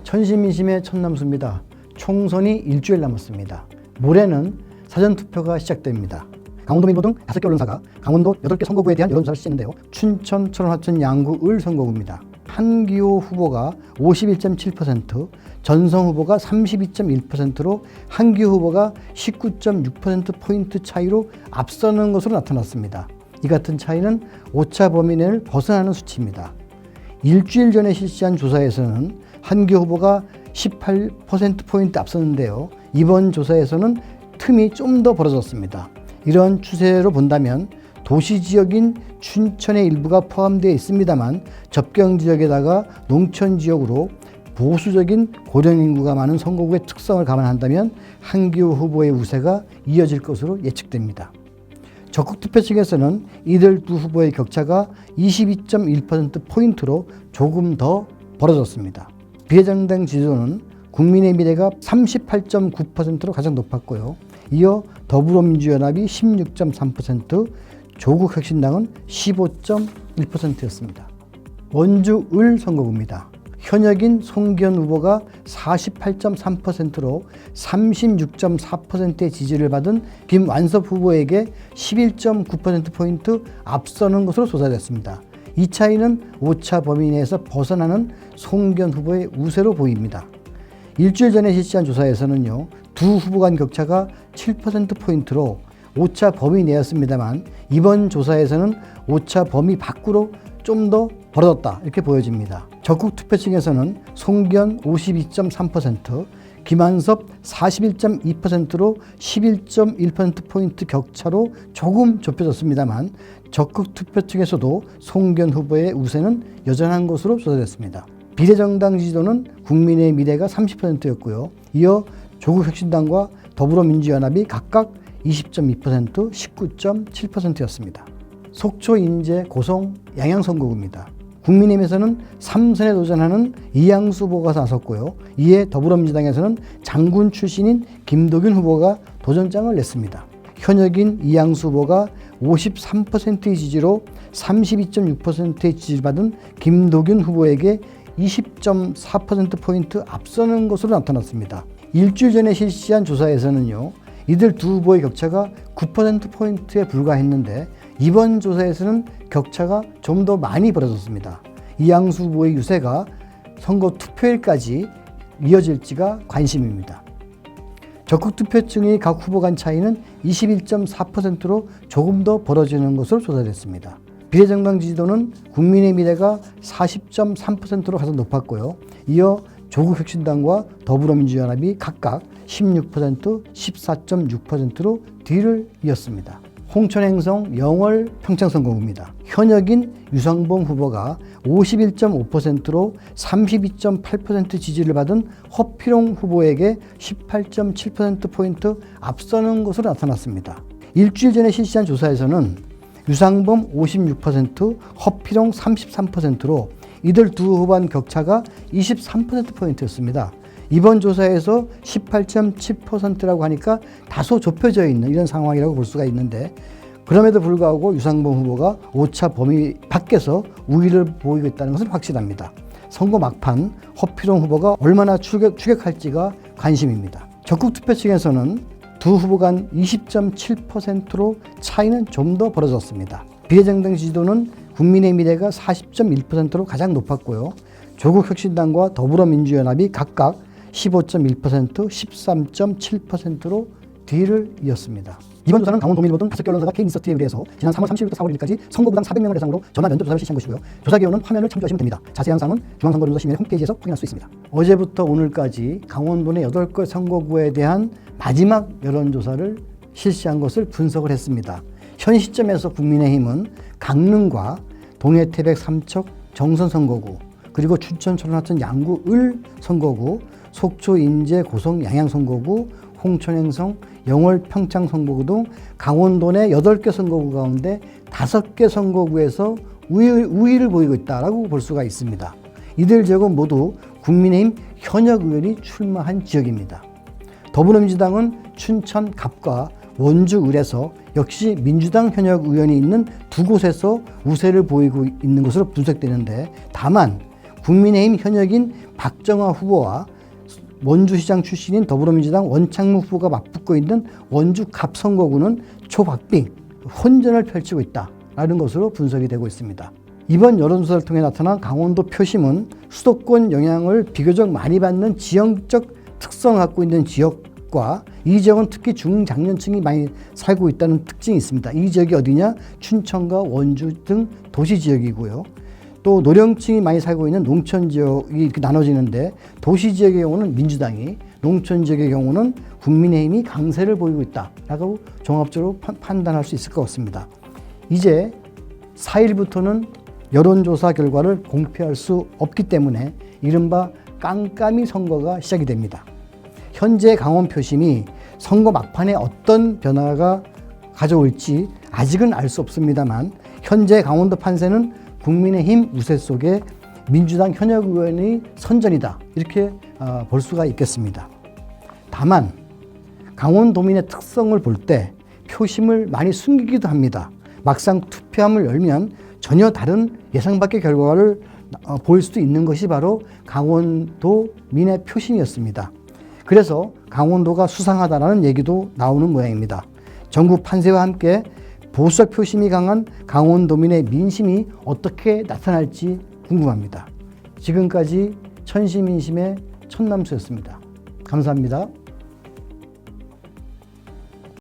천시민심의 천남수입니다. 총선이 일주일 남았습니다. 모레는 사전투표가 시작됩니다. 강원도민보 등 5개 언론사가 강원도 8개 선거구에 대한 여론조사를 실시했는데요. 춘천, 철원, 하천, 양구, 을 선거구입니다. 한기호 후보가 51.7%, 전성 후보가 32.1%로 한기호 후보가 19.6%포인트 차이로 앞서는 것으로 나타났습니다. 이 같은 차이는 오차 범위 내를 벗어나는 수치입니다. 일주일 전에 실시한 조사에서는 한기호 후보가 18%포인트 앞섰는데요. 이번 조사에서는 틈이 좀 더 벌어졌습니다. 이런 추세로 본다면 도시 지역인 춘천의 일부가 포함되어 있습니다만 접경 지역에다가 농촌 지역으로 보수적인 고령 인구가 많은 선거구의 특성을 감안한다면 한기호 후보의 우세가 이어질 것으로 예측됩니다. 적극투표 측에서는 이들 두 후보의 격차가 22.1%포인트로 조금 더 벌어졌습니다. 비례정당 지지도는 국민의 미래가 38.9%로 가장 높았고요. 이어 더불어민주연합이 16.3%, 조국혁신당은 15.1%였습니다. 원주 을 선거구입니다. 현역인 송기현 후보가 48.3%로 36.4%의 지지를 받은 김완섭 후보에게 11.9%포인트 앞서는 것으로 조사됐습니다. 이 차이는 오차 범위 내에서 벗어나는 송기현 후보의 우세로 보입니다. 일주일 전에 실시한 조사에서는요, 두 후보 간 격차가 7%포인트로 오차 범위 내였습니다만 이번 조사에서는 오차 범위 밖으로 좀 더 벌어졌다 이렇게 보여집니다. 적극 투표층에서는 송기현 52.3%, 김완섭 41.2%로 11.1%포인트 격차로 조금 좁혀졌습니다만 적극 투표층에서도 송기현 후보의 우세는 여전한 것으로 조사됐습니다. 비례정당 지지도는 국민의 미래가 30%였고요. 이어 조국혁신당과 더불어민주연합이 각각 20.2%, 19.7%였습니다. 속초, 인제, 고성, 양양 선거구입니다. 국민의힘에서는 3선에 도전하는 이양수 후보가 나섰고요. 이에 더불어민주당에서는 장군 출신인 김도균 후보가 도전장을 냈습니다. 현역인 이양수 후보가 53%의 지지로 32.6%의 지지를 받은 김도균 후보에게 20.4%포인트 앞서는 것으로 나타났습니다. 일주일 전에 실시한 조사에서는요, 이들 두 후보의 격차가 9%포인트에 불과했는데 이번 조사에서는 격차가 좀 더 많이 벌어졌습니다. 이양수 후보의 유세가 선거 투표일까지 이어질지가 관심입니다. 적극 투표층의 각 후보 간 차이는 21.4%로 조금 더 벌어지는 것으로 조사됐습니다. 비례정당 지지도는 국민의 미래가 40.3%로 가장 높았고요. 이어 조국혁신당과 더불어민주연합이 각각 16%, 14.6%로 뒤를 이었습니다. 홍천행성 영월 평창선거구입니다. 현역인 유상봉 후보가 51.5%로 32.8% 지지를 받은 허필용 후보에게 18.7%포인트 앞서는 것으로 나타났습니다. 일주일 전에 실시한 조사에서는 유상범 56%, 허필용 33%로 이들 두 후보 간 격차가 23%포인트였습니다. 이번 조사에서 18.7%라고 하니까 다소 좁혀져 있는 이런 상황이라고 볼 수가 있는데 그럼에도 불구하고 유상범 후보가 오차 범위 밖에서 우위를 보이고 있다는 것은 확실합니다. 선거 막판 허필용 후보가 얼마나 추격할지가 관심입니다. 적극 투표층에서는 두 후보 간 20.7%로 차이는 좀 더 벌어졌습니다. 비례정당 지지도는 국민의 미래가 40.1%로 가장 높았고요. 조국혁신당과 더불어민주연합이 각각 15.1%, 13.7%로 뒤를 이었습니다. 이번 조사는 강원도민보 등 5개 언론사가 K인서트에 의뢰해서 지난 3월 30일부터 4월 1일까지 선거구당 400명을 대상으로 전화 면접 조사를 실시한 것이고요. 조사 개요는 화면을 참조하시면 됩니다. 자세한 사항은 중앙선거운동시민회 홈페이지에서 확인할 수 있습니다. 어제부터 오늘까지 강원도 내 8개 선거구에 대한 마지막 여론조사를 실시한 것을 분석을 했습니다. 현 시점에서 국민의힘은 강릉과 동해태백 삼척 정선 선거구, 그리고 춘천, 철원, 하천, 양구, 을 선거구, 속초, 인제, 고성, 양양 선거구, 홍천행성, 영월, 평창 선거구 등 강원도 내 8개 선거구 가운데 5개 선거구에서 우위를 보이고 있다고 볼 수가 있습니다. 이들 지역은 모두 국민의힘 현역 의원이 출마한 지역입니다. 더불어민주당은 춘천, 갑과 원주, 을에서 역시 민주당 현역 의원이 있는 두 곳에서 우세를 보이고 있는 것으로 분석되는데 다만 국민의힘 현역인 박정아 후보와 원주시장 출신인 더불어민주당 원창무 후보가 맞붙고 있는 원주 갑선거구는 초박빙, 혼전을 펼치고 있다라는 것으로 분석이 되고 있습니다. 이번 여론조사를 통해 나타난 강원도 표심은 수도권 영향을 비교적 많이 받는 지형적 특성을 갖고 있는 지역과 이 지역은 특히 중장년층이 많이 살고 있다는 특징이 있습니다. 이 지역이 어디냐? 춘천과 원주 등 도시 지역이고요. 또 노령층이 많이 살고 있는 농촌 지역이 이렇게 나눠지는데 도시 지역의 경우는 민주당이, 농촌 지역의 경우는 국민의힘이 강세를 보이고 있다라고 종합적으로 판단할 수 있을 것 같습니다. 이제 4일부터는 여론조사 결과를 공표할 수 없기 때문에 이른바 깜깜이 선거가 시작이 됩니다. 현재 강원 표심이 선거 막판에 어떤 변화가 가져올지 아직은 알 수 없습니다만 현재 강원도 판세는 국민의힘 우세 속에 민주당 현역 의원의 선전이다 이렇게 볼 수가 있겠습니다. 다만 강원도민의 특성을 볼 때 표심을 많이 숨기기도 합니다. 막상 투표함을 열면 전혀 다른 예상 밖의 결과를 보일 수도 있는 것이 바로 강원도민의 표심이었습니다. 그래서 강원도가 수상하다는 얘기도 나오는 모양입니다. 전국 판세와 함께 보수적 표심이 강한 강원도민의 민심이 어떻게 나타날지 궁금합니다. 지금까지 천시민심의 천남수였습니다. 감사합니다.